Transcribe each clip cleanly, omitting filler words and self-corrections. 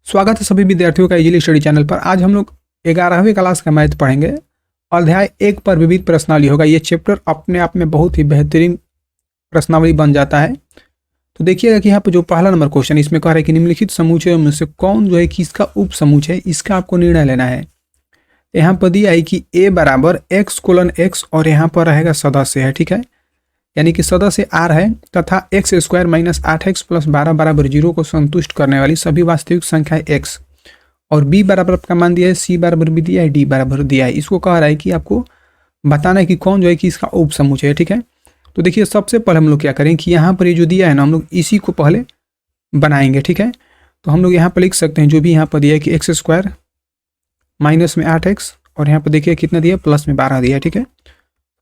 स्वागत है सभी विद्यार्थियों का इजीली स्टडी चैनल पर। आज हम लोग 11वीं क्लास का मैथ पढ़ेंगे। अध्याय 1 पर विविध प्रश्नावली होगा। ये चैप्टर अपने आप में बहुत ही बेहतरीन प्रश्नावली बन जाता है। तो देखिएगा कि यहाँ पर जो पहला नंबर क्वेश्चन इसमें कह रहा है कि निम्नलिखित समूचयों में से कौन जो है किसका उप समुच्चय है, इसका आपको निर्णय लेना है। यहाँ पर दिया है कि a बराबर x:x और यहाँ पर रहेगा सदस्य है, ठीक है, यानी कि सदस्य r है तथा x² माइनस 8x प्लस 12 बराबर 0 को संतुष्ट करने वाली सभी वास्तविक संख्या x और b बराबर का मान दिया है, c बराबर भी दिया है, d बराबर दिया है। इसको कह रहा है कि आपको बताना है कि कौन जो है कि इसका उप समुच्चय है, ठीक है। तो देखिए सबसे पहले हम लोग क्या करें कि यहाँ पर ये जो दिया है ना, हम लोग इसी को पहले बनाएंगे, ठीक है। तो हम लोग यहाँ पर लिख सकते हैं जो भी यहाँ पर दिया है कि x² माइनस में 8x और यहाँ पर देखिए कितना दिया, प्लस में 12 दिया है, ठीक है।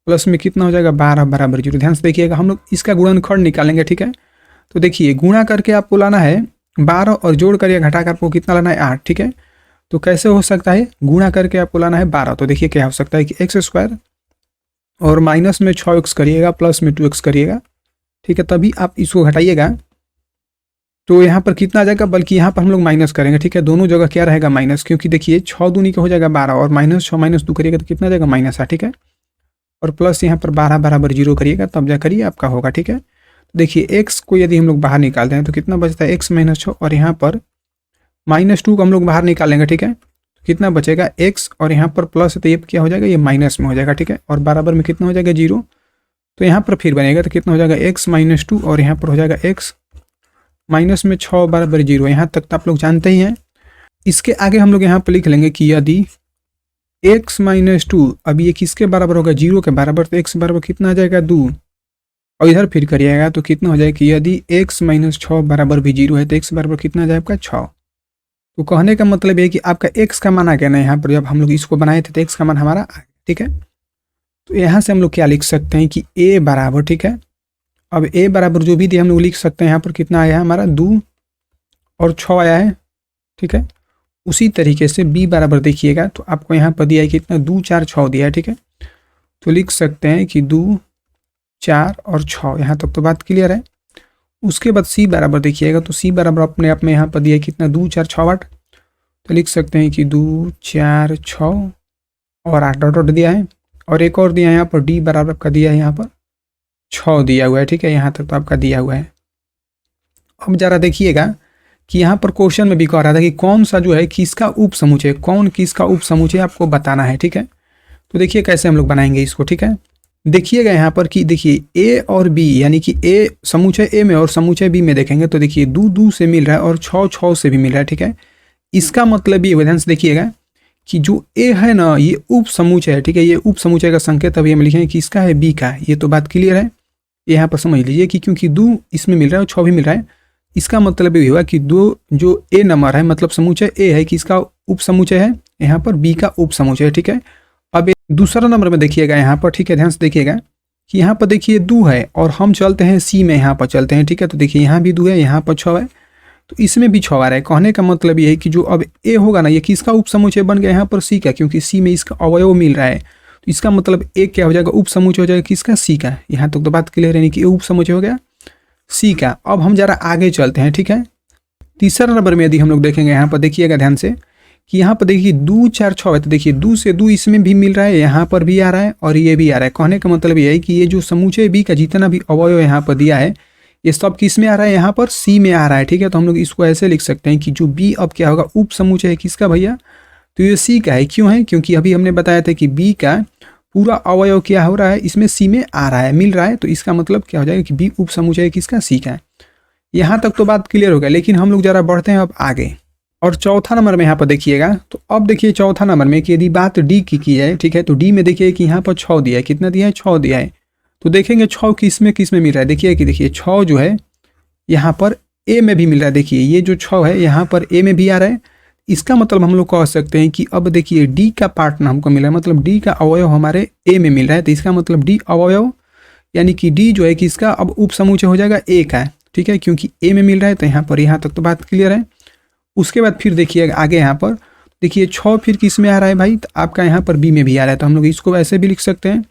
प्लस में कितना हो जाएगा 12 बराबर 0। ध्यान से देखिएगा, हम लोग इसका गुणनखंड निकालेंगे, ठीक है। तो देखिए गुणा करके आपको लाना है 12 और जोड़ कर या घटा कर आपको कितना लाना है 8, ठीक है। तो कैसे हो सकता है, गुणा करके आपको लाना है 12। तो देखिए क्या हो सकता है कि x² और माइनस में 6x करिएगा प्लस में 2x करिएगा, ठीक है, तभी आप इसको घटाइएगा तो यहाँ पर कितना आ जाएगा, बल्कि यहाँ पर हम लोग माइनस करेंगे, ठीक है। दोनों जगह क्या रहेगा माइनस, क्योंकि देखिए 6 दूनी का हो जाएगा 12 और -6 -2 करिएगा तो कितना जाएगा -8, ठीक है। और प्लस यहाँ पर 12 बराबर 0 करिएगा तब जा करिए आपका होगा, ठीक है। देखिए x को यदि हम लोग बाहर निकालते हैं तो कितना बचता है x - 6 और यहाँ पर -2 को हम लोग बाहर निकालेंगे, ठीक है। तो कितना बचेगा x और यहाँ पर प्लस है तो ये क्या हो जाएगा, ये माइनस में हो जाएगा, ठीक है। और बराबर में कितना हो जाएगा 0, तो यहाँ पर फिर बनेगा तो कितना हो जाएगा x - 2 और यहाँ पर हो जाएगा x माइनस में 6 बराबर 0। यहाँ तक तो आप लोग जानते ही हैं। इसके आगे हम लोग यहाँ पर लिख लेंगे कि यदि x - 2 अब ये किसके बराबर होगा, 0 के बराबर, तो x बराबर कितना आ जाएगा 2 और इधर फिर करिएगा तो कितना हो जाएगा कि यदि x - 6 बराबर भी 0 है तो x बराबर कितना आ जाएगा आपका 6। तो कहने का मतलब है कि आपका x का मान आ गया ना, यहाँ पर जब हम लोग इसको बनाए थे तो x का मान हमारा आ गया, ठीक है। तो यहाँ से हम लोग क्या लिख सकते हैं कि a बराबर, ठीक है, अब a बराबर जो भी दिया हम लोग लिख सकते हैं। यहाँ पर कितना आया है हमारा 2 और 6 आया है, ठीक है। उसी तरीके से b बराबर देखिएगा तो आपको यहाँ पर दिया है कितना 2 4 6 दिया है, ठीक है। तो लिख सकते हैं कि 2 4 और 6, यहाँ तक तो बात क्लियर है। उसके बाद c बराबर देखिएगा तो c बराबर अपने आप में यहाँ पर दिया है कितना 2 4 6 8, तो लिख सकते हैं कि 2 4 6 और 8 डॉट डॉट दिया है और एक और दिया है यहाँ पर d बराबर का दिया है यहाँ पर 6 दिया हुआ है, ठीक है। यहाँ तक तो आपका दिया हुआ है। अब जरा देखिएगा कि यहाँ पर क्वेश्चन में भी कह रहा था कि कौन सा जो है किसका उप समुच्चय, कौन किसका उप समुच्चय आपको बताना है, ठीक है। तो देखिए कैसे हम लोग बनाएंगे इसको, ठीक है। देखिएगा यहाँ पर कि देखिए a और b यानी कि a समुच्चय a में और समुच्चय b में देखेंगे तो देखिए 2 2 से मिल रहा है और 6 6 से भी मिल रहा है, ठीक है। इसका मतलब ये ध्यान से देखिएगा कि जो a है ना ये उप समुच्चय है, ठीक है। ये उप समुच्चय का संकेत अभी हम लिखेंगे कि इसका है b का, ये तो बात क्लियर है। यहाँ पर समझ लीजिए कि क्योंकि 2 इसमें मिल रहा है और 6 भी मिल रहा है, इसका मतलब ये हुआ कि 2 जो a नंबर है मतलब समुच्चय a है कि इसका उप समुच्चय है, यहाँ पर b का उप समुच्चय है, ठीक है। अब दूसरा नंबर में देखिएगा यहाँ पर, ठीक है, ध्यान से देखिएगा कि यहाँ पर देखिए 2 है और हम चलते हैं c में, यहाँ पर चलते हैं, ठीक है। तो देखिए यहाँ भी 2 है, यहाँ पर 6 है, तो इसमें भी 6 आ रहा है। कहने का मतलब ये है कि जो अब a होगा ना ये किसका उप समुच्चय बन गया यहाँ पर c का, क्योंकि c में इसका अवयव मिल रहा है। तो इसका मतलब a क्या हो जाएगा, उप समुच्चय हो जाएगा किसका, c का। यहाँ तक तो बात क्लियर है कि उप समुच्चय हो गया c का। अब हम जरा आगे चलते हैं, ठीक है। तीसरा नंबर में यदि हम लोग देखेंगे यहाँ पर देखिएगा ध्यान से कि यहाँ पर देखिए 2 4 6 है, तो देखिए 2 से 2 इसमें भी मिल रहा है, यहाँ पर भी आ रहा है और ये भी आ रहा है। कहने का मतलब ये है कि ये जो समुच्चय b का जितना भी अवयव यहाँ पर दिया है ये सब किस में आ रहा है, यहाँ पर c में आ रहा है, ठीक है। तो हम लोग इसको ऐसे लिख सकते हैं कि जो b अब क्या होगा, उप समुच्चय है किसका भैया, तो ये c का है। क्यों है, क्योंकि अभी हमने बताया था कि b का पूरा अवयव क्या हो रहा है, इसमें c में आ रहा है, मिल रहा है, तो इसका मतलब क्या हो जाएगा कि b उप समुच्चय किसका, c का है। यहाँ तक तो बात क्लियर हो गया। लेकिन हम लोग जरा बढ़ते हैं अब आगे और चौथा नंबर में यहाँ पर देखिएगा। तो अब देखिए चौथा नंबर में कि यदि बात d की जाए, ठीक है, तो d में देखिए कि यहाँ पर 6 दिया है, कितना दिया है 6 दिया है। तो देखेंगे 6 किस में मिल रहा है, देखिए कि देखिए 6 जो है यहाँ पर a में भी मिल रहा है। देखिए ये जो 6 है यहाँ पर a में भी आ रहा है। इसका मतलब हम लोग कह सकते हैं कि अब देखिए d का पार्ट ना हमको मिला है, मतलब d का अवयव हमारे a में मिल रहा है। तो इसका मतलब d अवयव यानी कि d जो है कि इसका अब उप समुच्चय हो जाएगा a का, ठीक है, क्योंकि a में मिल रहा है। तो यहाँ पर यहाँ तक तो बात क्लियर है। उसके बाद फिर देखिए आगे यहाँ पर देखिए 6 फिर किस में आ रहा है भाई, तो आपका यहाँ पर b में भी आ रहा है। तो हम लोग इसको ऐसे भी लिख सकते हैं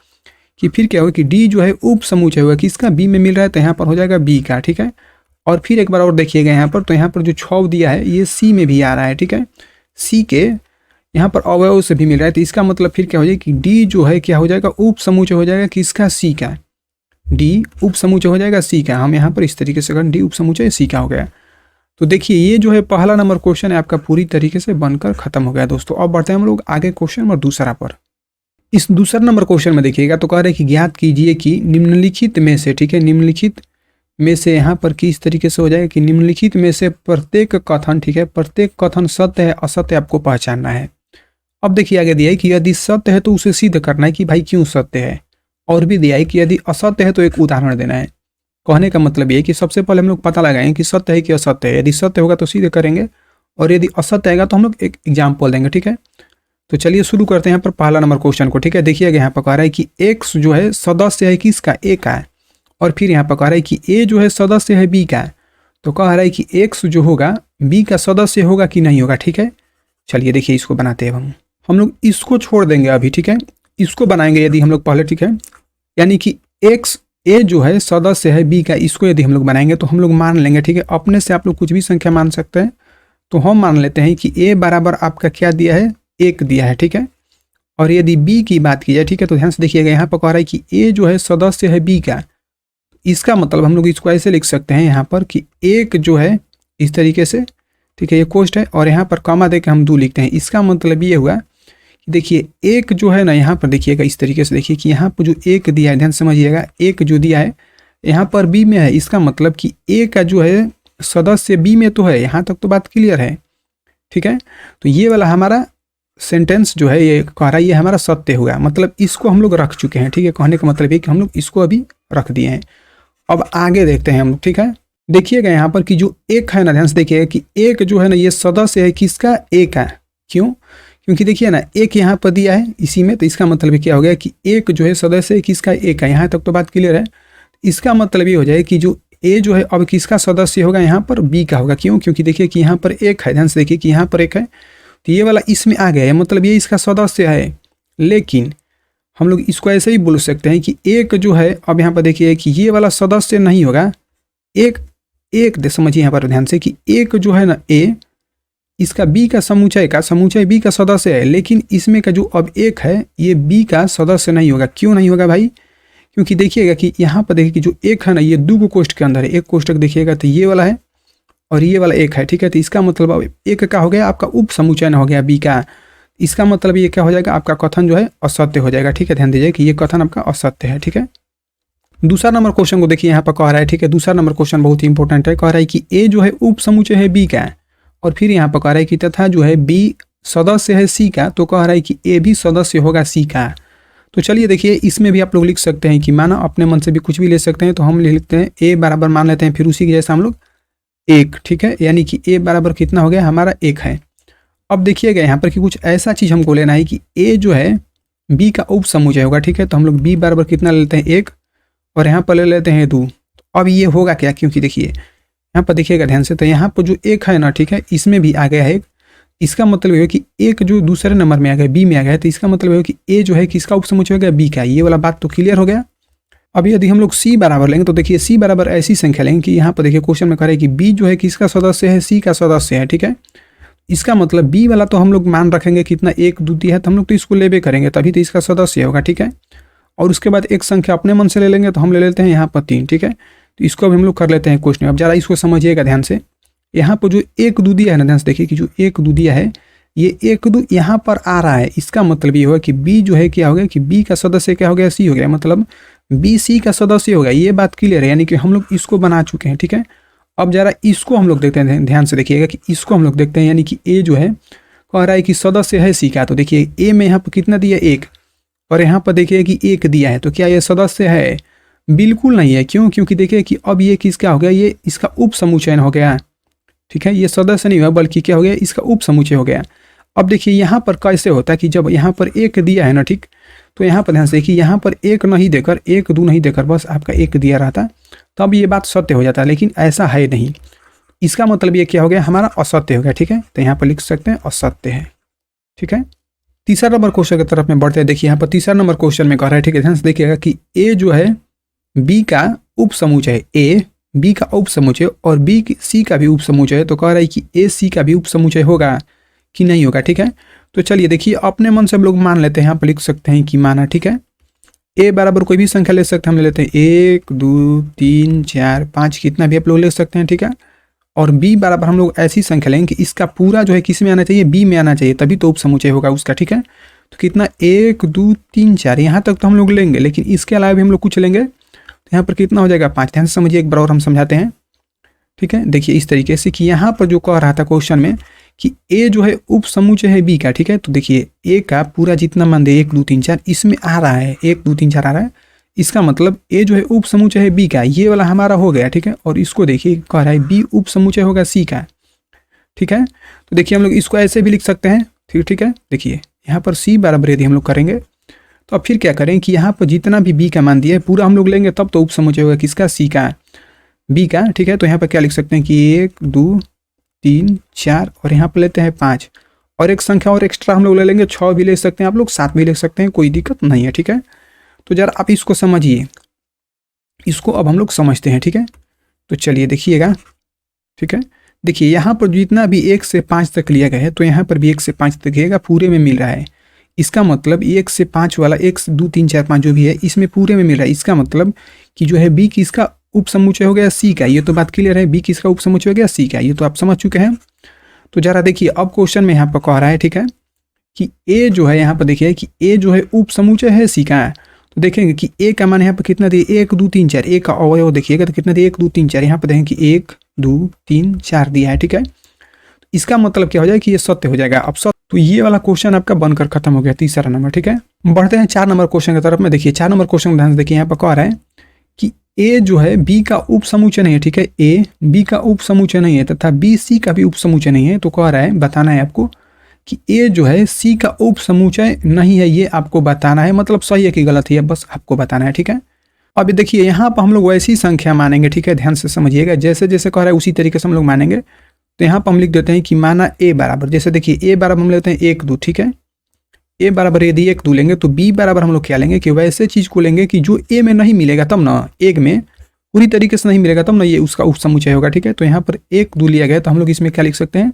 कि फिर क्या होगा कि d जो है उप समुच्चय होगा किसका, b में मिल रहा है, तो यहाँ पर हो जाएगा b का, ठीक है। और फिर एक बार और देखिएगा यहाँ पर, तो यहाँ पर जो 6 दिया है ये सी में भी आ रहा है, ठीक है, सी के यहाँ पर अवयव से भी मिल रहा है। तो इसका मतलब फिर क्या हो जाएगा कि डी जो है क्या हो जाएगा, उप समूचय हो जाएगा किसका, सी का। डी उप समूचय हो जाएगा सी का। हम यहाँ पर इस तरीके से अगर डी उप समूचय सी का हो गया। तो देखिए ये जो है पहला नंबर क्वेश्चन है आपका पूरी तरीके से बनकर खत्म हो गया दोस्तों। अब बढ़ते हैं हम लोग आगे क्वेश्चन नंबर दूसरा पर। इस दूसरा नंबर क्वेश्चन में देखिएगा तो कह रहे हैं कि ज्ञात कीजिए कि निम्नलिखित में से, ठीक है, निम्नलिखित में से यहाँ पर किस तरीके से हो जाएगा कि निम्नलिखित में से प्रत्येक कथन, ठीक है, प्रत्येक कथन सत्य है असत्य आपको पहचानना है। अब देखिए आगे दिया है कि यदि सत्य है तो उसे सिद्ध करना है कि भाई क्यों सत्य है, और भी दिया है कि यदि असत्य है तो एक उदाहरण देना है। कहने का मतलब ये है कि सबसे पहले हम लोग पता लगाएं कि सत्य है कि असत्य है। यदि सत्य होगा तो सिद्ध करेंगे, और यदि असत्य आएगा तो हम लोग एक एग्जाम्पल देंगे, ठीक है। तो चलिए शुरू करते हैं यहाँ पर पहला नंबर क्वेश्चन को, ठीक है। देखिएगा यहाँ पर कह रहा है कि एक्स जो है सदस्य है किसका, ए का, और फिर यहाँ पर कह रहा है कि ए जो है सदस्य है बी का। तो कह रहा है कि एक्स जो होगा बी का सदस्य होगा कि नहीं होगा, ठीक है। चलिए देखिए इसको बनाते हैं हम लोग इसको छोड़ देंगे अभी, ठीक है, इसको बनाएंगे यदि हम लोग पहले, ठीक है। यानी कि एक्स ए जो है सदस्य है बी का, इसको यदि हम लोग बनाएंगे तो हम लोग मान लेंगे, ठीक है। अपने से आप लोग कुछ भी संख्या मान सकते हैं, तो हम मान लेते हैं कि ए बराबर आपका क्या दिया है, 1 दिया है, ठीक है। और यदि बी की बात की जाए, ठीक है, तो ध्यान से देखिएगा यहाँ पर कह रहा है कि ए जो है सदस्य है बी का। इसका मतलब हम लोग इसको ऐसे लिख सकते हैं यहाँ पर कि 1 जो है इस तरीके से, ठीक है, ये कोष्ट है, और यहाँ पर कॉमा देकर हम 2 लिखते हैं। इसका मतलब ये हुआ कि देखिए 1 जो है ना, यहाँ पर देखिएगा इस तरीके से, देखिए कि यहाँ पर जो 1 दिया है, ध्यान समझिएगा, 1 जो दिया है यहाँ पर बी में है। इसका मतलब कि ए का जो है सदस्य बी में तो है। यहाँ तक तो बात क्लियर है, ठीक है। तो ये वाला हमारा सेंटेंस जो है ये कह रहा है ये हमारा सत्य हुआ, मतलब इसको हम लोग रख चुके हैं, ठीक है। कहने का मतलब ये कि हम लोग इसको अभी रख दिए हैं। अब आगे देखते हैं हम लोग, ठीक है। देखिएगा यहाँ पर कि जो 1 है ना, ध्यान से देखिएगा कि 1 जो है ना ये सदस्य है किसका, ए का। क्यों? क्योंकि देखिए ना 1 यहाँ पर दिया है इसी में, तो इसका मतलब क्या हो गया कि 1 जो है सदस्य है किसका, ए का। यहाँ तक तो बात क्लियर है। इसका मतलब ये हो जाए कि जो ए जो है अब किसका सदस्य होगा, यहाँ पर बी का होगा। क्यों? क्योंकि देखिए कि यहाँ पर 1 है, ध्यान से देखिए कि यहाँ पर 1 है, तो ये वाला इसमें आ गया है, मतलब ये इसका सदस्य है। लेकिन हम लोग इसको ऐसे ही बोल सकते हैं कि 1 जो है, अब यहाँ पर देखिए कि ये वाला सदस्य नहीं होगा। एक समझिए यहाँ पर ध्यान से कि 1 जो है ना ए, इसका बी का समुच्चय बी का सदस्य है, लेकिन इसमें का जो अब 1 है ये बी का सदस्य नहीं होगा। क्यों नहीं होगा भाई? क्योंकि देखिएगा कि यहाँ पर देखिए कि जो 1 है ना ये 2 कोष्ठ के अंदर है। एक कोष्ठक देखिएगा तो ये वाला है और ये वाला 1 है, ठीक है। तो इसका मतलब अब 1 का हो गया आपका उप समुच्चय हो गया बी का। इसका मतलब ये क्या हो जाएगा, आपका कथन जो है असत्य हो जाएगा, ठीक है। ध्यान दीजिए कि ये कथन आपका असत्य है, ठीक है। दूसरा नंबर क्वेश्चन को देखिए यहाँ पर कह रहा है, ठीक है। दूसरा नंबर क्वेश्चन बहुत ही इंपॉर्टेंट है। कह रहा है कि ए जो है उप समुच्चय है बी का, और फिर यहाँ पर कह रहा है कि तथा जो है बी सदस्य है सी का। तो कह रहा है कि ए भी सदस्य होगा सी का। तो चलिए देखिए इसमें भी आप लोग लिख सकते हैं कि माना अपने मन से भी कुछ भी ले सकते हैं। तो हम लिखते हैं ए बराबर मान लेते हैं, फिर उसी के जैसा हम लोग 1, ठीक है। यानी कि ए बराबर कितना हो गया हमारा 1 है। अब देखिएगा यहाँ पर कि कुछ ऐसा चीज़ हमको लेना है कि ए जो है बी का उप समुच्चय होगा, ठीक है। तो हम लोग बी बराबर कितना ले लेते हैं 1, और यहाँ पर ले लेते हैं 2। तो अब ये होगा क्या, क्योंकि देखिए यहाँ पर देखिएगा ध्यान से, तो यहाँ पर जो 1 है ना, ठीक है, इसमें भी आ गया है 1। इसका मतलब ये है कि 1 जो दूसरे नंबर में आ गया, बी में आ गया है। तो इसका मतलब ये है कि ए जो है किसका उप समुच्चय हो गया, बी का। ये वाला बात तो क्लियर हो गया। अब यदि हम लोग सी बराबर लेंगे तो देखिए सी बराबर ऐसी संख्या लेंगे कि यहाँ पर देखिए क्वेश्चन में कह रहे हैं कि बी जो है किसका सदस्य है, सी का सदस्य है, ठीक है। इसका मतलब बी वाला तो हम लोग मान रखेंगे कितना 1 2 है, तो हम लोग तो इसको लेबे करेंगे, तभी तो इसका सदस्य होगा, ठीक है। और उसके बाद एक संख्या अपने मन से ले लेंगे, तो हम ले लेते हैं यहाँ पर 3, ठीक है। तो इसको भी हम लोग कर लेते हैं क्वेश्चन। अब ज़रा इसको समझिएगा ध्यान से। यहाँ पर जो 1 2 दिया है ना, ध्यान से देखिए कि जो 1 2 दिया है, ये 1 2 यहाँ पर आ रहा है। इसका मतलब ये होगा कि बी जो है क्या हो गया कि बी का सदस्य क्या हो गया, सी हो गया, मतलब बी सी का सदस्य हो गया। ये बात क्लियर है, यानी कि हम लोग इसको बना चुके हैं, ठीक है। अब जरा इसको हम लोग देखते हैं, ध्यान से देखिएगा कि इसको हम लोग देखते हैं। यानी कि ए जो है कह रहा है कि सदस्य है सी का। तो देखिए ए में यहाँ पर कितना दिया 1, और यहाँ पर देखिए कि 1 दिया है। तो क्या ये सदस्य है? बिल्कुल नहीं है। क्यों? क्योंकि देखिए कि अब ये किसका हो गया, ये इसका उप समुच्चय हो गया, ठीक है। ये सदस्य नहीं हुआ बल्कि क्या हो गया, इसका उप समुच्चय हो गया। अब देखिए यहाँ पर कैसे होता है कि जब यहाँ पर 1 दिया है ना, ठीक, तो यहाँ पर ध्यान से देखिए यहाँ पर 1 नहीं देकर 1 2 नहीं देकर बस आपका 1 दिया रहता, तब ये बात सत्य हो जाता है। लेकिन ऐसा है नहीं। इसका मतलब ये क्या हो गया, हमारा असत्य हो गया, ठीक है। तो यहाँ पर लिख सकते हैं असत्य है, ठीक है। तीसरा नंबर क्वेश्चन की तरफ में बढ़ते हैं। देखिए यहाँ पर तीसरा नंबर क्वेश्चन में कह रहा है, ठीक है, ध्यान से देखिएगा कि ए जो है बी का उप समुच्चय है, ए बी का उप समुच्चय और बी सी का भी उप समुच्चय है, तो कह रहा है कि ए सी का भी उप समुच्चय होगा कि नहीं होगा। ठीक है, तो चलिए देखिए अपने मन से हम लोग मान लेते हैं, यहाँ पर लिख सकते हैं कि माना। ठीक है, ए बराबर कोई भी संख्या ले सकते हैं, हम ले लेते हैं 1 2 3 4 5, कितना भी आप लोग ले सकते हैं। ठीक है, और बी बराबर हम लोग ऐसी संख्या लेंगे कि इसका पूरा जो है किस में आना चाहिए, बी में आना चाहिए, तभी तो उप समुच्चय होगा उसका। ठीक है, तो कितना 1 2 3 4 यहाँ तक तो हम लोग लेंगे, लेकिन इसके अलावा भी हम लोग कुछ लेंगे, तो यहाँ पर कितना हो जाएगा 5। ध्यान से समझिए, एक बार और हम समझाते हैं। ठीक है, देखिए इस तरीके से कि यहाँ पर जो कह रहा था क्वेश्चन में कि ए जो है उप समुच्चय है बी का। ठीक है, तो देखिए ए का पूरा जितना मान दे 1 2 3 4 इसमें आ रहा है, 1 2 3 4 आ रहा है, इसका मतलब ए जो है उप समुच्चय है बी का, ये वाला हमारा हो गया। ठीक है, और इसको देखिए कह रहा है बी उप समुच्चय होगा सी का। ठीक है, तो देखिए हम लोग इसको ऐसे भी लिख सकते हैं। ठीक है, देखिए यहाँ पर सी बराबर यदि हम लोग करेंगे तो अब फिर क्या करें कि यहाँ पर जितना भी बी का मान दिया है पूरा हम लोग लेंगे, तब तो उप समुच्चय होगा किसका, सी का, बी का। ठीक है, तो यहाँ पर क्या लिख सकते हैं कि 1 2 3 4 और यहाँ पर लेते हैं 5, और एक संख्या और एक्स्ट्रा हम लोग ले लेंगे, 6 भी ले सकते हैं आप लोग, 7 भी ले सकते हैं, कोई दिक्कत नहीं है। ठीक है, तो जरा आप इसको समझिए, इसको अब हम लोग समझते हैं। ठीक है, तो चलिए देखिएगा। ठीक है, देखिए यहाँ पर जितना भी 1 से 5 तक लिया गया है, तो यहाँ पर भी 1 से 5 तक लिएगा, पूरे में मिल रहा है। इसका मतलब 1 से 5 वाला 1 2 3 4 5 जो भी है इसमें पूरे में मिल रहा है। इसका मतलब कि जो है बी किसका उप समुच्चय हो गया, सी का। ये तो बात क्लियर है, बी किसका उप समुच्चय हो गया, सी का, ये तो आप समझ चुके हैं। तो जरा देखिए अब क्वेश्चन में यहाँ पर कह रहा है, ठीक है, कि ए जो है यहाँ पर देखिए कि ए जो है उप समुच्चय है सी का। तो देखेंगे कि ए का मान यहाँ पर कितना दिए, 1 2 3 4, ए का अवयव देखिएगा तो कितना दिए, 1 2 3 4, यहाँ पर देखेंगे कि 1 2 3 4 दिया है। ठीक है, इसका मतलब क्या हो जाएगा कि ये सत्य हो जाएगा। अब सत्य, तो ये वाला क्वेश्चन आपका बनकर खत्म हो गया, तीसरा नंबर। ठीक है, बढ़ते हैं 4 नंबर क्वेश्चन की तरफ में। देखिए 4 नंबर क्वेश्चन ध्यान से देखिए, यहाँ पर कह रहा है कि ए जो है बी का उप समुच्चय नहीं है। ठीक है, ए बी का उप समुच्चय नहीं है तथा बी सी का भी उप समुच्चय नहीं है। तो कह रहा है, बताना है आपको कि ए जो है सी का उप समुच्चय नहीं है, ये आपको बताना है। मतलब सही है कि गलत है, बस आपको बताना है। ठीक है, अब देखिए यहाँ पर हम लोग वैसी संख्या मानेंगे। ठीक है, ध्यान से समझिएगा, जैसे जैसे कह रहा है उसी तरीके से हम लोग मानेंगे। तो यहाँ पर हम लिख देते हैं कि माना ए बराबर, जैसे देखिए ए बराबर हम लेते हैं 1 2। ठीक है, ए बराबर यदि 1 2 लेंगे तो बी बराबर हम लोग क्या लेंगे कि वैसे चीज़ को लेंगे कि जो ए में नहीं मिलेगा तब ना, एक में पूरी तरीके से नहीं मिलेगा तब ना ये उसका उप समुच्चय होगा। ठीक है, तो यहाँ पर 1 2 लिया गया, तो हम लोग इसमें क्या लिख सकते हैं,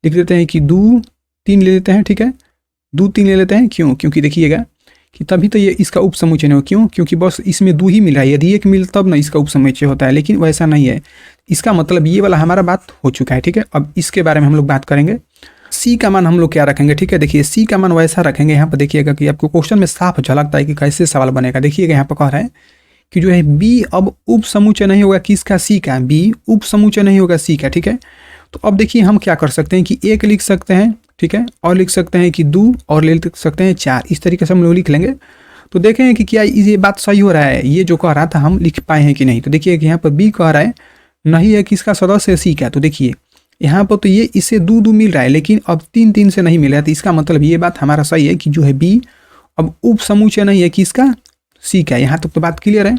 लिख देते हैं कि 2 3 ले लेते हैं। ठीक है, 2 3 ले लेते हैं, क्यों, क्योंकि देखिएगा कि तभी तो ये इसका उप समुच्चय नहीं हो। क्यों, क्योंकि बस इसमें 2 ही मिल रहा है, यदि एक मिल तब ना इसका उप समुच्चय होता है, लेकिन वैसा नहीं है। इसका मतलब ये वाला हमारा बात हो चुका है। ठीक है, अब इसके बारे में हम लोग बात करेंगे। सी का मान हम लोग क्या रखेंगे। ठीक है, देखिए सी का मान वैसा रखेंगे, यहाँ पर देखिएगा कि आपको क्वेश्चन में साफ झलकता है कि कैसे सवाल बनेगा। देखिएगा यहाँ पर कह रहा है कि जो है बी अब उप समुच्चय नहीं होगा किसका, सी का, बी उप समुच्चय नहीं होगा सी का। ठीक है, तो अब देखिए हम क्या कर सकते हैं कि 1 लिख सकते हैं। ठीक है, और लिख सकते हैं कि 2, और लिख सकते हैं 4, इस तरीके से हम लोग लिख लेंगे। तो देखेंगे कि क्या ये बात सही हो रहा है, ये जो कह रहा था हम लिख पाए हैं कि नहीं। तो देखिए कि यहाँ पर बी कह रहा है नहीं है किसका, सदस्य है सी का। तो देखिए यहाँ पर तो ये इससे 2 2 मिल रहा है, लेकिन अब 3 3 से नहीं मिल रहा है। तो इसका मतलब ये बात हमारा सही है कि जो है बी अब उप समुच्चय नहीं है किसका, सी का। यहाँ तक तो बात क्लियर है।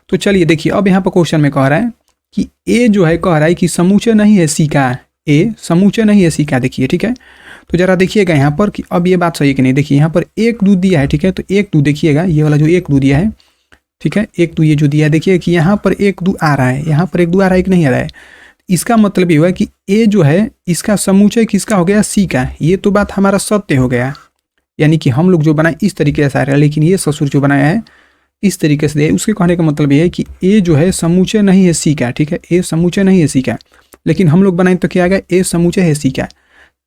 तो चलिए देखिए अब यहाँ पर क्वेश्चन में कह रहा है कि ए जो है कह रहा है कि समुच्चय नहीं है सी का, ए समुच्चय नहीं है सी का। देखिए ठीक है, तो जरा देखिएगा यहाँ पर कि अब ये बात सही है कि नहीं। देखिए यहाँ पर 1 2 दिया है। ठीक है, तो 1 2 देखिएगा, ये वाला जो 1 2 दिया है। ठीक है, 1 2 ये जो दिया है, देखिए कि यहाँ पर 1 2 आ रहा है, यहाँ पर 1 2 आ रहा है कि नहीं आ रहा है। इसका मतलब ये हुआ कि ए जो है इसका समुच्चय किसका हो गया, सी का। ये तो बात हमारा सत्य हो गया, यानी कि हम लोग जो बनाए इस तरीके से आ रहा है, लेकिन ये ससुर जो बनाया है इस तरीके से दिया है। उसके कहने का मतलब ये है कि ए जो है समुच्चय नहीं है सी का। ठीक है, ए समुच्चय नहीं है सी का, लेकिन हम लोग बनाए तो क्या आ गया, ए समुच्चय है सी का।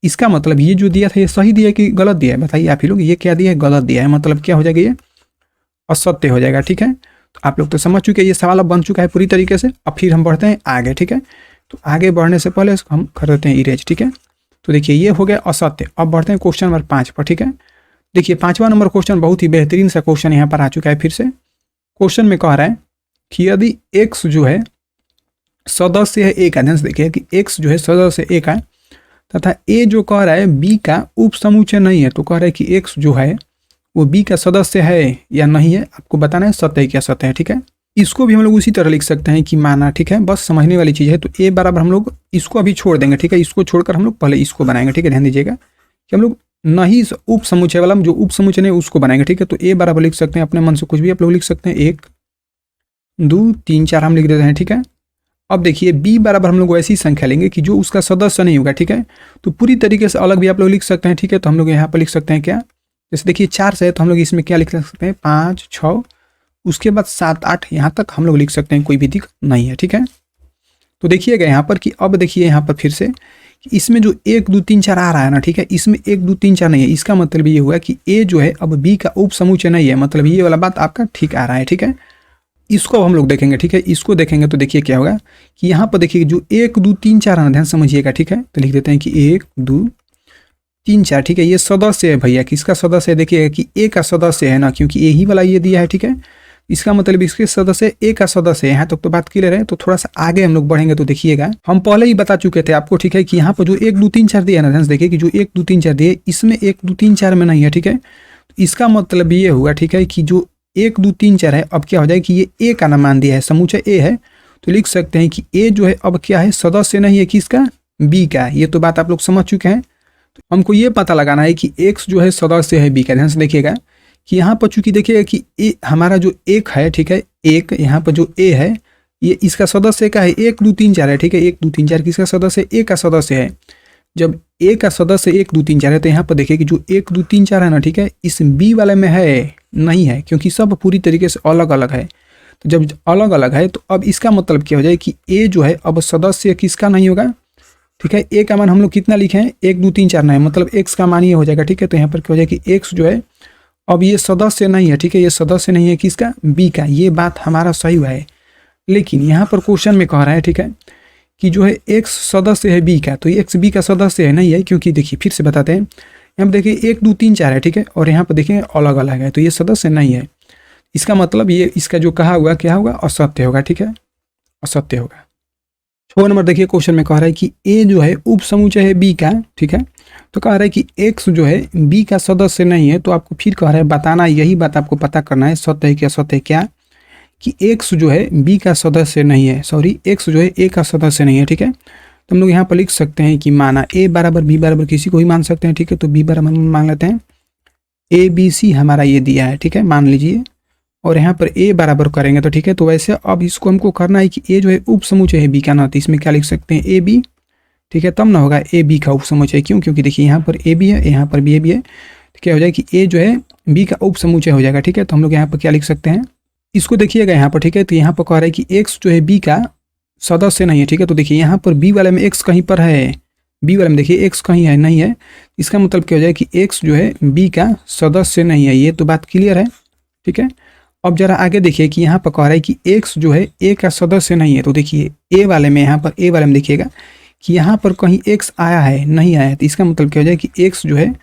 इसका मतलब ये जो दिया था ये सही दिया है कि गलत दिया है, बताइए आप ही लोग। ये क्या दिया है, गलत दिया है, मतलब क्या हो जाएगा, ये असत्य हो जाएगा। ठीक है, तो आप लोग तो समझ चुके हैं, ये सवाल अब बन चुका है पूरी तरीके से। अब फिर हम बढ़ते हैं आगे। ठीक है, तो आगे बढ़ने से पहले हम कर देते हैं इरेज। ठीक है, तो देखिए ये हो गया असत्य। अब बढ़ते हैं क्वेश्चन नंबर 5 पर। ठीक है, देखिए 5वां नंबर क्वेश्चन बहुत ही बेहतरीन सा क्वेश्चन यहाँ पर आ चुका है। फिर से क्वेश्चन में कह रहा है कि यदि एक्स जो है सदस्य है ए का, ध्यान से देखिए कि एक्स जो है सदस्य ए का तथा ए जो कह रहा है बी का उप समुच्चय नहीं है। तो कह रहा है कि एक्स जो है वो बी का सदस्य है या नहीं है, आपको बताना है सत्य है क्या असत्य है। ठीक है, इसको भी हम लोग उसी तरह लिख सकते हैं कि माना। ठीक है, बस समझने वाली चीज़ है। तो ए बराबर हम लोग इसको अभी छोड़ देंगे। ठीक है, इसको छोड़कर हम लोग पहले इसको बनाएंगे। ठीक है, ध्यान दीजिएगा कि हम लोग नहीं उप समुच्चय वाला जो उप समुच्चय नहीं उसको बनाएंगे। ठीक है, तो ए बराबर लिख सकते हैं अपने मन से कुछ भी आप लोग लिख सकते हैं, 1 2 3 4 हम लिख देते हैं। ठीक है, अब देखिए बी बराबर हम लोग वैसी संख्या लेंगे कि जो उसका सदस्य नहीं होगा, ठीक है। तो पूरी तरीके से अलग भी आप लोग लिख सकते हैं, ठीक है। तो हम लोग यहाँ पर लिख सकते हैं क्या, जैसे देखिए 4 से है तो हम लोग इसमें क्या लिख सकते हैं 5 6, उसके बाद 7 8, यहाँ तक हम लोग लिख सकते हैं, कोई भी दिक्कत नहीं है, ठीक है। तो देखिएगा यहाँ पर कि अब देखिए यहाँ पर फिर से इसमें जो 1 2 3 4 आ रहा है ना, ठीक है, इसमें 1 2 3 4 नहीं है। इसका मतलब ये हुआ कि ए जो है अब बी का उप समूचय नहीं है, मतलब ये वाला बात आपका ठीक आ रहा है, ठीक है। इसको अब हम लोग देखेंगे, ठीक है। इसको देखेंगे तो देखिए क्या होगा कि यहाँ पर देखिए जो 1 2 3 4 आना, ध्यान समझिएगा, ठीक है। तो लिख देते हैं कि 1 2 3 4, ठीक है। ये सदस्य है भैया, किसका सदस्य है, देखिएगा कि ए का सदस्य है ना, क्योंकि ए ही वाला ये दिया है, ठीक है। इसका मतलब इसके सदस्य ए का सदस्य है। यहाँ तक तो बात क्लियर है। तो थोड़ा सा आगे हम लोग बढ़ेंगे तो देखिएगा, हम पहले ही बता चुके थे आपको, ठीक है, कि यहाँ पर जो 1 2 3 4 दिया ना, ध्यान से देखिए कि जो 1 2 3 4 दिए इसमें 1 2 3 4 में नहीं है, ठीक है। इसका मतलब ये हुआ, ठीक है, कि जो 1 2 3 4 है, अब क्या हो जाए कि ये ए का नाम मान दिया है, समूचा ए है, तो लिख सकते हैं कि ए जो है अब क्या है, सदस्य नहीं है किसका, बी का। ये तो बात आप लोग समझ चुके हैं। तो हमको ये पता लगाना है कि एक्स जो है सदस्य है बी का। ध्यान से देखिएगा कि यहाँ पर चूंकि देखिएगा कि ए हमारा जो एक है, ठीक है, एक यहाँ पर जो ए है ये इसका सदस्य का है, 1 2 3 4 है, ठीक है। 1 2 3 4 किसका सदस्य, ए का सदस्य है। जब ए का सदस्य 1 2 3 4 है तो यहाँ पर देखिए कि जो 1 2 3 4 है ना, ठीक है, इस बी वाले में है नहीं है, क्योंकि सब पूरी तरीके से अलग अलग है। तो जब अलग अलग है तो अब इसका मतलब क्या हो जाए कि ए जो है अब सदस्य किसका नहीं होगा, ठीक है। ए का मान हम लोग कितना लिखे हैं, 1 2 3 4 नहीं, मतलब एक्स का मान ये हो जाएगा, ठीक है। तो यहाँ पर क्या हो जाएगा कि एक्स जो है अब ये सदस्य नहीं है, ठीक है, ये सदस्य नहीं है किसका, बी का। ये बात हमारा सही हुआ है। लेकिन यहाँ पर क्वेश्चन में कह रहा है, ठीक है, कि जो है एक्स सदस्य है बी का, तो एक्स बी का सदस्य है नहीं है, क्योंकि देखिए फिर से बताते हैं, यहाँ पर देखिए 1 2 3 4 है, ठीक है, और यहाँ पर देखिए अलग अलग है, तो ये सदस्य नहीं है। इसका मतलब ये इसका जो कहा हुआ क्या होगा, असत्य होगा, ठीक है, असत्य होगा। 6 नंबर देखिए क्वेश्चन में कह रहा है कि ए जो है उप समूचय है बी का, ठीक है। तो कह रहा है कि एक्स जो है बी का सदस्य नहीं है, तो आपको फिर कह रहा है बताना, यही बात आपको पता करना है, सत्य है क्या असत्य है क्या, कि एक्स जो है बी का सदस्य नहीं है, सॉरी एक्स जो है ए का सदस्य नहीं है, ठीक है। तो हम लोग यहाँ पर लिख सकते हैं कि माना ए बराबर बी बराबर किसी को ही मान सकते हैं, ठीक है। तो बी बराबर मान लेते हैं ए बी सी हमारा ये दिया है, ठीक है, मान लीजिए, और यहाँ पर ए बराबर करेंगे तो ठीक है। तो वैसे अब इसको हमको करना है कि ए जो है उप समूचय है बी का ना, तो इसमें क्या लिख सकते हैं ए बी, ठीक है, तब ना होगा ए बी का उप समूचय, क्यों, क्योंकि देखिए यहाँ पर ए बी है, यहाँ पर भी ए बी है, तो क्या हो जाएगा कि ए जो है बी का उप समूचय हो जाएगा, ठीक है। तो हम लोग यहाँ पर क्या लिख सकते हैं, इसको देखिएगा यहाँ पर, ठीक है। तो यहाँ पर कह रहा है कि एक्स जो है बी का सदस्य नहीं है, ठीक है। तो देखिए यहाँ पर बी वाले में एक्स कहीं पर है, बी वाले में देखिए एक्स कहीं है नहीं है, इसका मतलब क्या हो जाए कि एक्स जो है बी का सदस्य नहीं है। ये तो बात क्लियर है, ठीक है। अब जरा आगे देखिए कि यहाँ पर कह रहा है कि एक्स जो है ए का सदस्य नहीं है, तो देखिए ए वाले में, यहाँ पर ए वाले में देखिएगा कि यहाँ पर कहीं एक्स आया है नहीं आया है, तो इसका मतलब क्या हो जाए कि एक्स जो है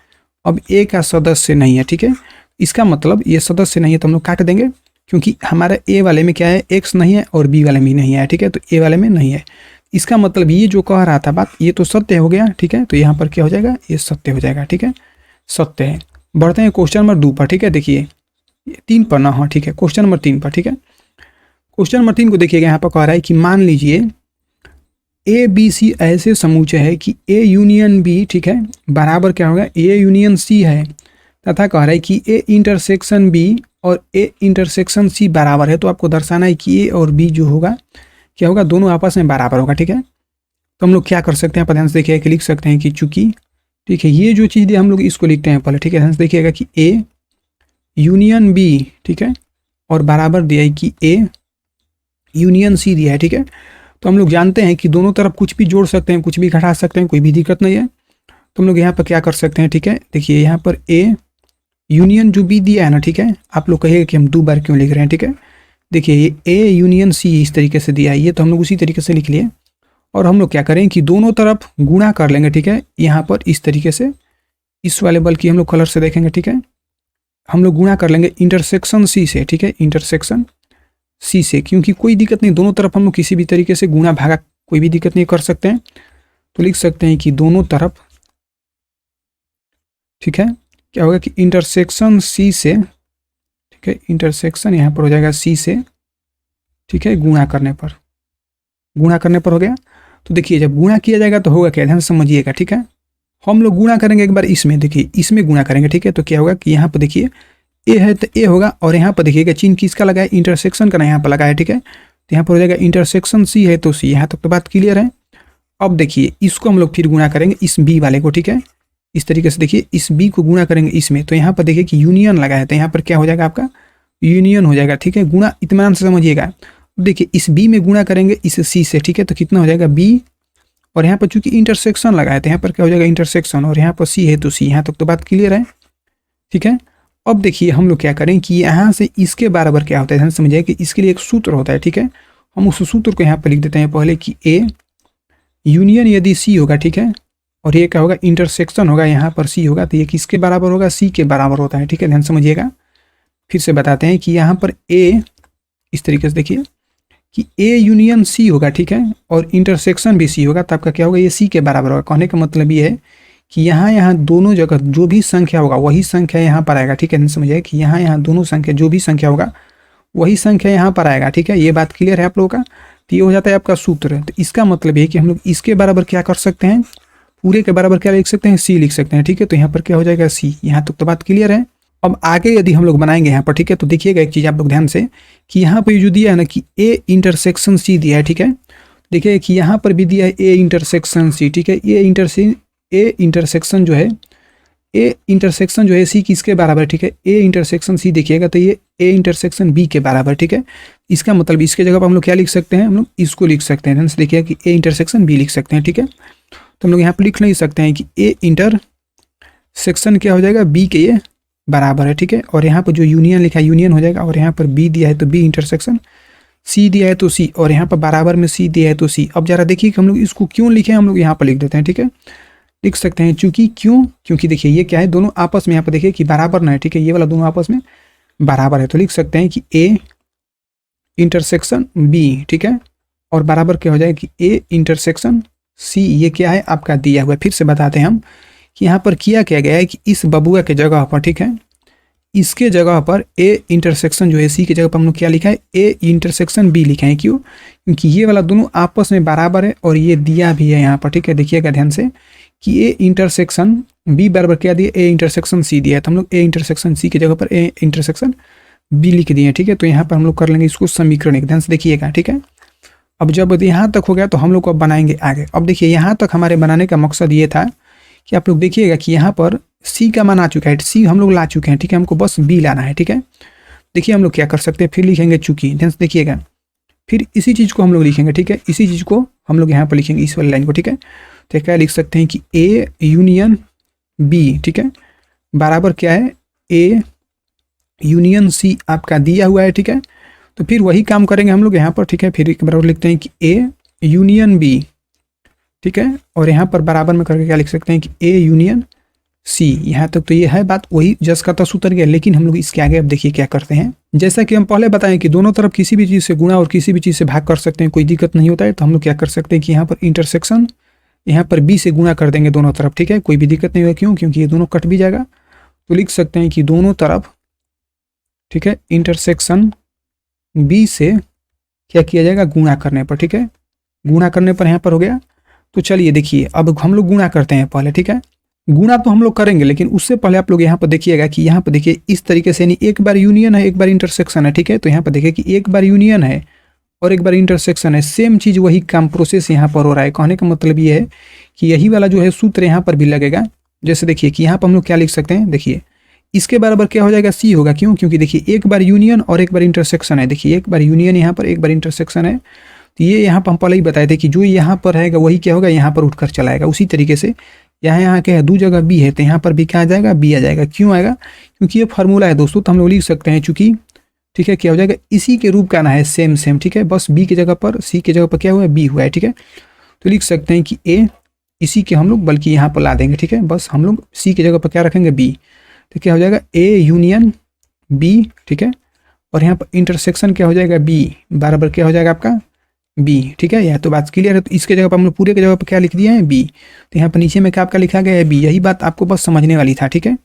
अब ए का सदस्य नहीं है, ठीक है। इसका मतलब ये सदस्य नहीं है, तो हम लोग काट देंगे, क्योंकि हमारे ए वाले में क्या है, एक्स नहीं है, और बी वाले में नहीं है, ठीक है। तो ए वाले में नहीं है, इसका मतलब ये जो कह रहा था बात, ये तो सत्य हो गया, ठीक है। तो यहाँ पर क्या हो जाएगा, ये सत्य हो जाएगा, ठीक है, सत्य है। बढ़ते हैं क्वेश्चन नंबर 2 पर, ठीक है। देखिए 3 पर ना, हाँ ठीक है, क्वेश्चन नंबर 3 पर, ठीक है। क्वेश्चन नंबर 3 को देखिएगा, यहाँ पर कह रहा है कि मान लीजिए ए बी सी ऐसे समूचे है कि ए यूनियन बी, ठीक है, बराबर क्या होगा, ए यूनियन सी है, तथा कह रहा है कि ए इंटरसेक्शन बी और ए इंटरसेक्शन सी बराबर है। तो आपको दर्शाना है कि ए और बी जो होगा क्या होगा, दोनों आपस में बराबर होगा, ठीक है। तो हम लोग क्या कर सकते हैं, आप ध्यान से देखिए कि लिख सकते हैं कि चूंकि, ठीक है, ये जो चीज़ दिया हम लोग इसको लिखते हैं पहले, ठीक है। ध्यान से देखिएगा कि ए यूनियन बी, ठीक है, और बराबर दिया है कि ए यूनियन सी दिया है, ठीक है। तो हम लोग जानते हैं कि दोनों तरफ कुछ भी जोड़ सकते हैं, कुछ भी घटा सकते हैं, कोई भी दिक्कत नहीं है। तो हम लोग यहाँ पर क्या कर सकते हैं, ठीक है। देखिए यहाँ पर ए यूनियन जो बी दिया है ना, ठीक है, आप लोग कहिएगा कि हम 2 बार क्यों लिख रहे हैं, ठीक है। देखिए ये ए यूनियन सी इस तरीके से दिया है, ये तो हम लोग उसी तरीके से लिख लिए, और हम लोग क्या करें कि दोनों तरफ गुणा कर लेंगे, ठीक है। यहाँ पर इस तरीके से, इस वाले बल की हम लोग कलर से देखेंगे, ठीक है, हम लोग गुणा कर लेंगे इंटरसेक्शन सी से, ठीक है, इंटरसेक्शन सी से, क्योंकि कोई दिक्कत नहीं, दोनों तरफ हम लोग किसी भी तरीके से गुणा भागा कोई भी दिक्कत नहीं कर सकते हैं। तो लिख सकते हैं कि दोनों तरफ, ठीक है, क्या होगा कि इंटरसेक्शन सी से, ठीक है, इंटरसेक्शन यहाँ पर हो जाएगा सी से, ठीक है, गुणा करने पर हो गया। तो देखिए जब गुणा किया जाएगा तो होगा क्या, ध्यान समझिएगा, ठीक है। हम लोग गुणा करेंगे एक बार इसमें, देखिए इसमें गुणा करेंगे, ठीक है। तो क्या होगा कि यहाँ पर देखिए ए है तो ए होगा, और यहाँ पर देखिएगा चिन्ह किसका लगा है, इंटरसेक्शन का ना यहाँ पर लगा है, ठीक है। तो यहाँ पर हो जाएगा इंटरसेक्शन सी है तो सी, यहाँ तक तो बात क्लियर है। अब देखिए इसको हम लोग फिर गुणा करेंगे इस बी वाले को, ठीक है। इस तरीके से देखिए इस बी को गुणा करेंगे इसमें, तो यहाँ पर देखिए कि यूनियन लगा है, तो यहाँ पर क्या हो जाएगा आपका यूनियन हो जाएगा, ठीक है। गुणा इत्मीनान से समझिएगा। देखिए इस बी में गुणा करेंगे इस सी से, ठीक है, तो कितना हो जाएगा बी, और यहाँ पर चूंकि इंटरसेक्शन लगा है तो यहाँ पर क्या हो जाएगा इंटरसेक्शन, और यहाँ पर सी है तो सी, यहाँ तक तो बात क्लियर है, ठीक है। अब देखिए हम लोग क्या करें कि यहाँ से इसके बराबर क्या होता है, ध्यान समझिए कि इसके लिए एक सूत्र होता है, ठीक है। हम उस सूत्र को यहाँ पर लिख देते हैं पहले कि ए यूनियन यदि सी होगा, ठीक है, और ये क्या होगा इंटरसेक्शन होगा, यहाँ पर सी होगा, तो ये किसके बराबर होगा, सी के बराबर होता है, ठीक है। ध्यान समझिएगा। फिर से बताते हैं कि यहाँ पर ए इस तरीके से देखिए कि ए यूनियन सी होगा, ठीक है, और इंटरसेक्शन भी सी होगा, तो आपका क्या होगा ये सी के बराबर होगा। कहने का मतलब ये है कि यहाँ दोनों जगह जो भी संख्या होगा वही संख्या यहाँ पर आएगा, ठीक है। समझिए कि यहाँ दोनों संख्या जो भी संख्या होगा वही संख्या यहाँ पर आएगा, ठीक है। ये बात क्लियर है आप लोगों का। तो ये हो जाता है आपका सूत्र। तो इसका मतलब ये कि हम लोग इसके बराबर क्या कर सकते हैं, पूरे के बराबर क्या लिख सकते हैं, सी लिख सकते हैं, ठीक है। तो यहाँ पर क्या हो जाएगा सी, यहाँ तक तो बात क्लियर है। अब आगे यदि हम लोग बनाएंगे यहाँ पर, ठीक है, तो देखिएगा एक चीज़ आप लोग ध्यान से कि यहाँ पर जो दिया है ना कि ए इंटरसेक्शन सी दिया है, ठीक है। देखिए कि यहाँ पर भी दिया है ए इंटरसेक्शन सी, ठीक है। ए इंटरसेक्शन जो है सी किसके बराबर, ठीक है, ए इंटरसेक्शन सी देखिएगा तो ये ए इंटरसेक्शन बी के बराबर, ठीक है। इसका मतलब इसके जगह पर हम लोग क्या लिख सकते हैं, हम लोग इसको लिख सकते हैं, ध्यान से देखिएगा कि ए इंटरसेक्शन बी लिख सकते हैं, ठीक है। तो हम लोग यहाँ पर लिख नहीं सकते हैं कि ए इंटरसेक्शन क्या हो जाएगा बी के ये बराबर है, ठीक है। और यहाँ पर जो यूनियन लिखा है यूनियन हो जाएगा, और यहाँ पर बी दिया है तो बी इंटरसेक्शन सी दिया है तो सी, और यहाँ पर बराबर में सी दिया है तो सी। अब जरा देखिए कि हम लोग इसको क्यों लिखे, हम लोग यहाँ पर लिख देते हैं, ठीक है, लिख सकते हैं क्योंकि देखिए ये क्या है, दोनों आपस में यहाँ पर देखिए कि बराबर ना है, ठीक है, ये वाला दोनों आपस में बराबर है, तो लिख सकते हैं कि ए इंटरसेक्शन बी, ठीक है, और बराबर क्या हो जाएगा कि ए इंटरसेक्शन सी, ये क्या है आपका दिया हुआ है। फिर से बताते हैं हम कि यहाँ पर किया क्या गया है कि इस बबुआ के जगह पर, ठीक है, इसके जगह पर ए इंटरसेक्शन जो है सी की जगह पर हम लोग क्या लिखा है ए इंटरसेक्शन बी लिखा है। क्यों, क्योंकि ये वाला दोनों आपस में बराबर है और ये दिया भी है यहाँ पर, ठीक है। देखिएगा ध्यान से कि ए इंटरसेक्शन बी बराबर क्या दिया, ए इंटरसेक्शन सी दिया है, तो हम लोग ए इंटरसेक्शन सी की जगह पर ए इंटरसेक्शन बी लिख दिए, ठीक है। तो यहाँ पर हम लोग कर लेंगे इसको समीकरण, ध्यान से देखिएगा, ठीक है। अब जब यहाँ तक हो गया तो हम लोग को अब बनाएंगे आगे। अब देखिए यहाँ तक हमारे बनाने का मकसद ये था कि आप लोग देखिएगा कि यहाँ पर सी का मान आ चुका है, सी हम लोग ला चुके हैं, ठीक है, हमको बस बी लाना है, ठीक है। देखिए हम लोग क्या कर सकते हैं, फिर लिखेंगे चूंकि, ध्यान से देखिएगा, फिर इसी चीज़ को हम लोग लिखेंगे, ठीक है, इसी चीज़ को हम लोग यहाँ पर लिखेंगे इस वाली लाइन को, ठीक है। तो क्या लिख सकते हैं कि ए यूनियन बी, ठीक है, बराबर क्या है ए यूनियन सी आपका दिया हुआ है, ठीक है। तो फिर वही काम करेंगे हम लोग यहाँ पर, ठीक है। फिर एक बराबर लिखते हैं कि ए यूनियन बी, ठीक है, और यहाँ पर बराबर में करके क्या लिख सकते हैं कि ए यूनियन सी। यहाँ तक तो ये है बात, वही जस का तस उतर गया। लेकिन हम लोग इसके आगे अब देखिए क्या करते हैं, जैसा कि हम पहले बताएं कि दोनों तरफ किसी भी चीज़ से गुणा और किसी भी चीज़ से भाग कर सकते हैं, कोई दिक्कत नहीं होता है। तो हम लोग क्या कर सकते हैं कि यहाँ पर इंटरसेक्शन यहाँ पर बी से गुणा कर देंगे दोनों तरफ, ठीक है, कोई भी दिक्कत नहीं होगा। क्यों, क्योंकि ये दोनों कट भी जाएगा। तो लिख सकते हैं कि दोनों तरफ, ठीक है, इंटरसेक्शन बी से क्या किया जाएगा गुणा करने पर, ठीक है, गुणा करने पर यहाँ पर हो गया। तो चलिए देखिए अब हम लोग गुणा करते हैं पहले, ठीक है। गुणा तो हम लोग करेंगे लेकिन उससे पहले आप लोग यहाँ पर देखिएगा कि यहाँ पर देखिए इस तरीके से, यानी एक बार यूनियन है एक बार इंटरसेक्शन है, ठीक है। तो यहाँ पर देखिए कि एक बार यूनियन है और एक बार इंटरसेक्शन है, सेम चीज़ वही काम प्रोसेस यहाँ पर हो रहा है। कहने का मतलब ये है कि यही वाला जो है सूत्र यहाँ पर भी लगेगा। जैसे देखिए कि यहाँ पर हम लोग क्या लिख सकते हैं, देखिए इसके बराबर क्या हो जाएगा सी होगा। क्यों, क्योंकि देखिए एक बार यूनियन और एक बार इंटरसेक्शन है, देखिए एक बार यूनियन यहाँ पर एक बार इंटरसेक्शन है। तो ये यहाँ पर हम पहले ही बताए थे कि जो यहाँ पर रहेगा वही क्या होगा यहाँ पर उठकर चला आएगा। उसी तरीके से यहाँ क्या है, दो जगह बी है तो यहाँ पर भी क्या आ जाएगा, बी आ जाएगा। क्यों आएगा, क्योंकि ये फार्मूला है दोस्तों। तो हम लोग लिख सकते हैं चूंकि, ठीक है, क्या हो जाएगा इसी के रूप का ना है, सेम सेम, ठीक है, बस बी की जगह पर सी की जगह पर क्या हुआ है, बी हुआ है, ठीक है। तो लिख सकते हैं कि ए इसी के हम लोग बल्कि यहाँ पर ला देंगे, ठीक है, बस हम लोग सी की जगह पर क्या रखेंगे, बी। तो क्या हो जाएगा ए यूनियन बी, ठीक है, और यहाँ पर इंटरसेक्शन क्या हो जाएगा, बी बराबर क्या हो जाएगा आपका बी, ठीक है। यह तो बात क्लियर है। तो इसके जगह पर हम लोग पूरे के जगह पर क्या लिख दिए हैं, बी। तो यहाँ पर नीचे में क्या आपका लिखा गया है, बी। यही बात आपको बस समझने वाली था, ठीक है।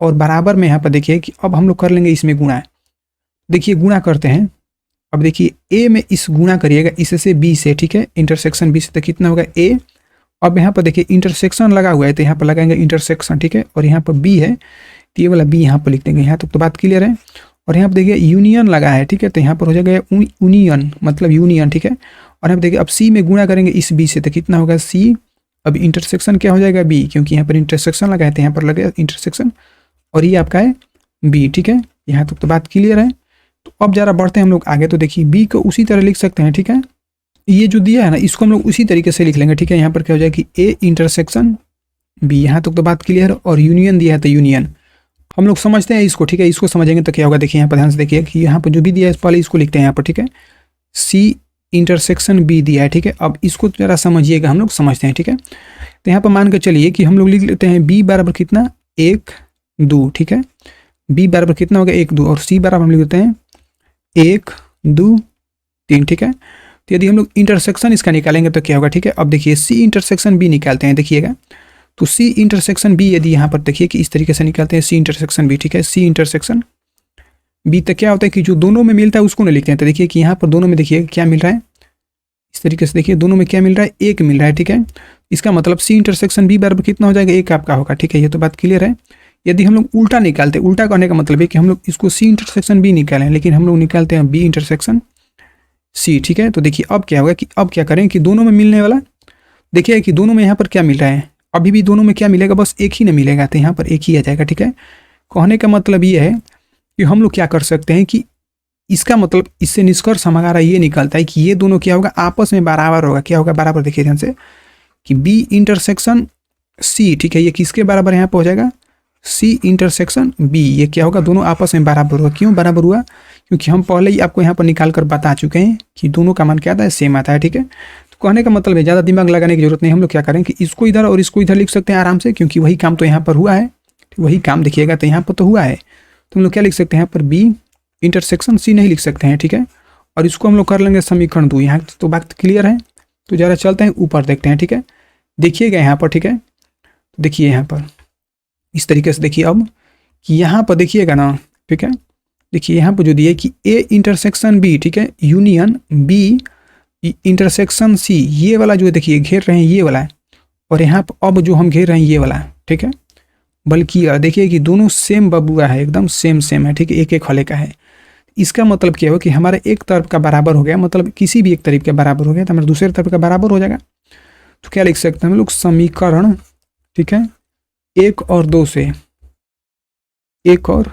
और बराबर में यहाँ पर देखिए कि अब हम लोग कर लेंगे इसमें गुणा। देखिए गुणा करते हैं। अब देखिए ए में इस गुणा करिएगा इससे बी से, ठीक है, इंटरसेक्शन बी से, तो कितना होगा ए। अब यहाँ पर देखिए इंटरसेक्शन लगा हुआ है तो यहाँ पर लगाएंगे इंटरसेक्शन, ठीक है, और यहाँ पर बी है तो ये वाला बी यहाँ पर लिख देंगे। यहाँ तक तो बात क्लियर है। और यहाँ पर देखिए यूनियन लगा है, ठीक है, तो यहाँ पर हो जाएगा यूनियन मतलब यूनियन, ठीक है। और यहाँ पर देखिए अब सी में गुणा करेंगे इस बी से, तो कितना होगा सी, अब इंटरसेक्शन क्या हो जाएगा बी, क्योंकि यहाँ पर इंटरसेक्शन लगा है तो यहाँ पर लगेगा इंटरसेक्शन, और ये आपका है बी, ठीक है। यहाँ तक तो बात क्लियर है। तो अब जरा बढ़ते हैं हम लोग आगे, तो देखिए बी को उसी तरह लिख सकते हैं, ठीक है। ये जो दिया है ना इसको हम लोग उसी तरीके से लिख लेंगे, ठीक है। यहाँ पर क्या हो जाएगा कि ए इंटरसेक्शन बी, यहाँ तक तो बात क्लियर है। और यूनियन दिया है तो यूनियन हम लोग समझते हैं इसको, ठीक है। इसको समझेंगे तो क्या होगा, देखिए यहाँ पर ध्यान से देखिए कि यहाँ पर जो भी दिया है पहले इसको लिखते हैं यहाँ पर, ठीक है। सी इंटरसेक्शन बी दिया है, ठीक है। अब इसको जरा समझिएगा, हम लोग समझते हैं, ठीक है। तो यहाँ पर मान के चलिए कि हम लोग लिख लेते हैं बी बराबर कितना 1 2, ठीक है। बी बराबर कितना होगा 1 2, और सी बराबर हम लिख देते हैं 1 2 3, ठीक है। तो यदि हम लोग इंटरसेक्शन इसका निकालेंगे तो क्या होगा, ठीक है। अब देखिए सी इंटरसेक्शन बी निकालते हैं, देखिएगा। तो सी इंटरसेक्शन बी यदि यहाँ पर देखिए कि इस तरीके से निकालते हैं सी इंटरसेक्शन बी, ठीक है। सी इंटरसेक्शन बी तो क्या होता है कि जो दोनों में मिलता है उसको नहीं लिखते हैं, तो देखिए कि यहाँ पर दोनों में देखिए क्या मिल रहा है, इस तरीके से देखिए दोनों में क्या मिल रहा है 1 मिल रहा है, ठीक है। इसका मतलब सी इंटरसेक्शन बी बराबर कितना हो जाएगा 1 आपका होगा, ठीक है। ये तो बात क्लियर है। यदि हम लोग उल्टा निकालते हैं, उल्टा करने का मतलब है कि हम लोग इसको सी इंटरसेक्शन बी निकालें, लेकिन हम लोग निकालते हैं बी इंटरसेक्शन सी, ठीक है। तो देखिए अब क्या होगा कि अब क्या करें कि दोनों में मिलने वाला देखिए कि दोनों में यहाँ पर क्या मिल रहा है, अभी भी दोनों में क्या मिलेगा, बस एक ही ना मिलेगा, तो यहाँ पर एक ही आ जाएगा, ठीक है। कहने का मतलब ये है कि हम लोग क्या कर सकते हैं कि इसका मतलब इससे निष्कर्ष हमारा ये निकलता है कि ये दोनों क्या होगा आपस में बराबर होगा, क्या होगा बराबर, देखिए ध्यान से कि बी इंटरसेक्शन सी, ठीक है, ये किसके बराबर यहाँ पर हो जाएगा सी इंटरसेक्शन बी, ये क्या होगा दोनों आपस में बराबर होगा। क्यों बराबर हुआ, क्योंकि हम पहले ही आपको यहाँ पर निकाल कर बता चुके हैं कि दोनों का मान क्या आता है सेम आता है, ठीक है। तो कहने का मतलब है ज़्यादा दिमाग लगाने की जरूरत नहीं, हम लोग क्या करें कि इसको इधर और इसको इधर लिख सकते हैं आराम से, क्योंकि वही काम तो यहाँ पर हुआ है, वही काम देखिएगा तो यहाँ पर तो हुआ है। तो हम लोग क्या लिख सकते हैं यहाँ पर बी इंटरसेक्शन सी नहीं लिख सकते हैं, ठीक है। और इसको हम लोग कर लेंगे समीकरण 2, यहाँ तो बात क्लियर है। तो ज़रा चलते हैं ऊपर देखते हैं, ठीक है। देखिएगा यहाँ पर, ठीक है। देखिए यहाँ पर इस तरीके से देखिए अब कि यहाँ पर देखिएगा ना, ठीक है। देखिए यहाँ पर जो दिया है कि ए इंटरसेक्शन बी, ठीक है, यूनियन बी इंटरसेक्शन सी, ये वाला जो देखिए घेर रहे हैं ये वाला है, और यहाँ पर अब जो हम घेर रहे हैं ये वाला है, ठीक है। बल्कि देखिए कि दोनों सेम बबुआ है, एकदम सेम सेम है, ठीक है, एक एक हले का है। इसका मतलब क्या हो कि हमारा एक तरफ का बराबर हो गया, मतलब किसी भी एक तरफ के बराबर हो गया तो हमारे दूसरे तरफ का बराबर हो जाएगा। तो क्या लिख सकते हैं हम लोग समीकरण, ठीक है, 1 और 2 से, 1 और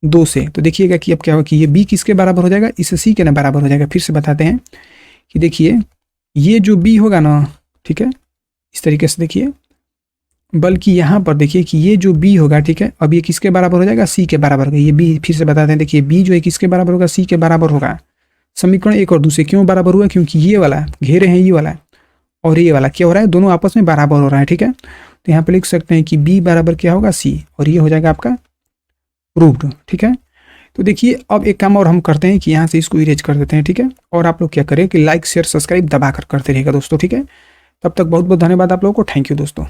2 से। तो देखिएगा कि अब क्या होगा कि ये बी किसके बराबर हो जाएगा, इससे सी के ना बराबर हो जाएगा। फिर से बताते हैं कि देखिए ये जो बी होगा ना, ठीक है, इस तरीके से देखिए, बल्कि यहाँ पर देखिए कि ये जो बी होगा, ठीक है, अब ये किसके बराबर हो जाएगा सी के बराबर होगा। ये बी फिर से बताते हैं, देखिए बी जो है किसके बराबर होगा सी के बराबर होगा। समीकरण 1 और 2 से क्यों बराबर हुआ, क्योंकि ये वाला घेरे हैं ये वाला और ये वाला क्या हो रहा है, दोनों आपस में बराबर हो रहा है, ठीक है। तो यहाँ पर लिख सकते हैं कि बी बराबर क्या होगा सी, और ये हो जाएगा आपका प्रूव्ड, ठीक है। तो देखिए अब एक काम और हम करते हैं कि यहाँ से इसको इरेज कर देते हैं, ठीक है। और आप लोग क्या करें कि लाइक शेयर सब्सक्राइब दबा कर करते रहेगा दोस्तों, ठीक है। तब तक बहुत बहुत धन्यवाद आप लोगों को, थैंक यू दोस्तों।